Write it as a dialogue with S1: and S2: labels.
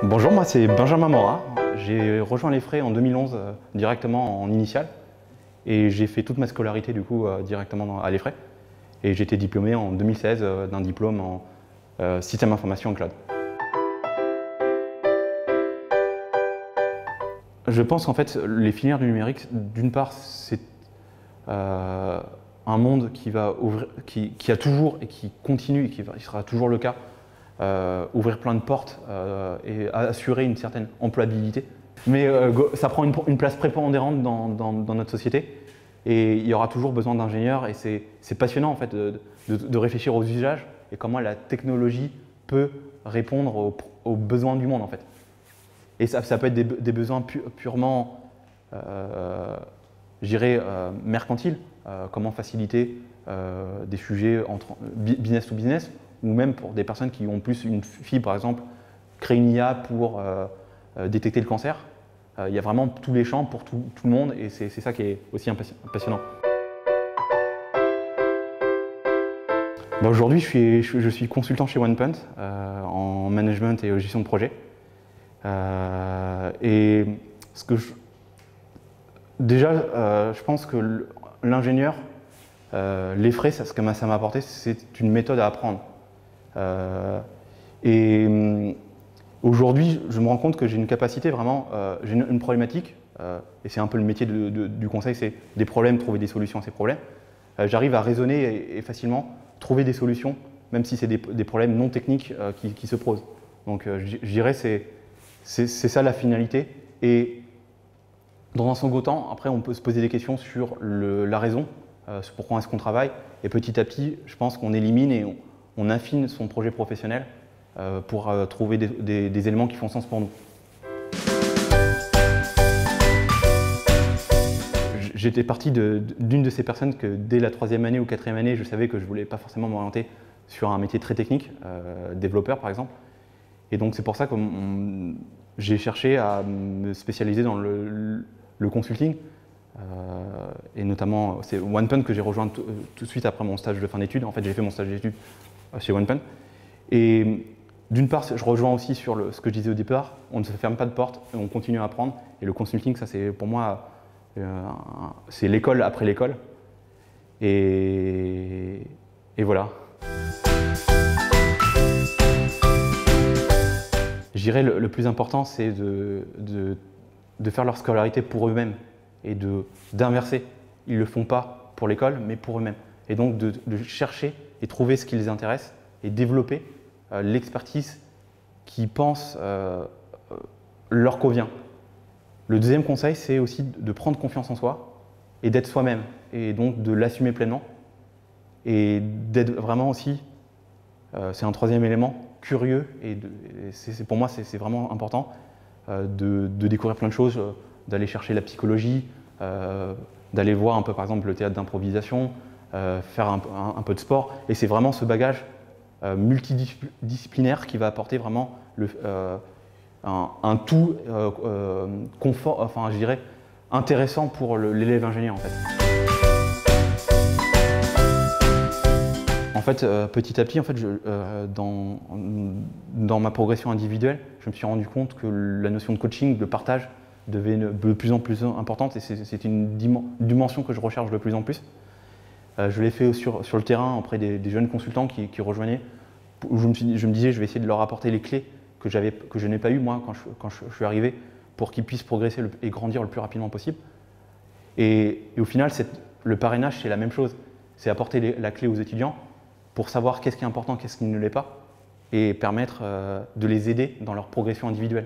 S1: Bonjour, moi c'est Benjamin Morat. J'ai rejoint les Frais en 2011 directement en initiale et j'ai fait toute ma scolarité du coup directement à l'EFRAY. Et j'ai été diplômé en 2016 d'un diplôme en système information et cloud. Je pense qu'en fait les filières du numérique, d'une part c'est un monde qui va ouvrir, qui a toujours et qui continue et qui sera toujours le cas, ouvrir plein de portes et assurer une certaine employabilité. Mais ça prend une place prépondérante dans notre société et il y aura toujours besoin d'ingénieurs et c'est passionnant en fait de réfléchir aux usages et comment la technologie peut répondre aux besoins du monde en fait. Et ça peut être des besoins purement, je dirais, mercantiles, comment faciliter des sujets entre business to business, ou même pour des personnes qui ont plus une fibre, par exemple, créer une IA pour détecter le cancer. Il y a vraiment tous les champs pour tout le monde et c'est ça qui est aussi passionnant. Bon, aujourd'hui, je suis consultant chez OnePunt en management et gestion de projet. Déjà, je pense que l'ingénieur, l'EFRAY, ce que ça m'a apporté, c'est une méthode à apprendre. Aujourd'hui, je me rends compte que j'ai une capacité vraiment, j'ai une problématique, et c'est un peu le métier du conseil, c'est des problèmes, trouver des solutions à ces problèmes. J'arrive à raisonner et facilement trouver des solutions, même si c'est des problèmes non techniques qui se posent. Donc je dirais c'est ça la finalité. Et dans un second temps, après on peut se poser des questions sur la raison, pourquoi est-ce qu'on travaille. Et petit à petit, je pense qu'on élimine et on affine son projet professionnel pour trouver des éléments qui font sens pour nous. J'étais parti d'une de ces personnes que dès la 3e année ou 4e année, je savais que je ne voulais pas forcément m'orienter sur un métier très technique, développeur par exemple. Et donc c'est pour ça que j'ai cherché à me spécialiser dans le consulting. Et notamment, c'est OnePunt que j'ai rejoint tout de suite après mon stage de fin d'études. En fait, j'ai fait mon stage d'études chez OnePunt. Et d'une part, je rejoins aussi sur ce que je disais au départ, on ne se ferme pas de porte, on continue à apprendre. Et le consulting, ça c'est pour moi, c'est l'école après l'école. Et voilà. Je dirais le plus important, c'est de faire leur scolarité pour eux-mêmes et d'inverser. Ils ne le font pas pour l'école, mais pour eux-mêmes. Et donc de chercher et trouver ce qui les intéresse et développer l'expertise qui pense leur convient. Le deuxième conseil, c'est aussi de prendre confiance en soi et d'être soi-même et donc de l'assumer pleinement et d'être vraiment aussi, c'est un troisième élément, curieux et pour moi c'est vraiment important de découvrir plein de choses, d'aller chercher la psychologie, d'aller voir un peu par exemple le théâtre d'improvisation, faire un peu de sport et c'est vraiment ce bagage multidisciplinaire qui va apporter vraiment un tout confort, enfin je dirais intéressant pour l'élève ingénieur en fait. En fait, petit à petit, en fait, dans ma progression individuelle, je me suis rendu compte que la notion de coaching, de partage, devait de plus en plus importante et c'est une dimension que je recherche de plus en plus. Je l'ai fait sur le terrain auprès des jeunes consultants qui rejoignaient, où je me disais je vais essayer de leur apporter les clés que je n'ai pas eues moi quand je suis arrivé pour qu'ils puissent progresser et grandir le plus rapidement possible. Et au final, le parrainage, c'est la même chose. C'est apporter la clé aux étudiants pour savoir qu'est-ce qui est important, qu'est-ce qui ne l'est pas, et permettre de les aider dans leur progression individuelle.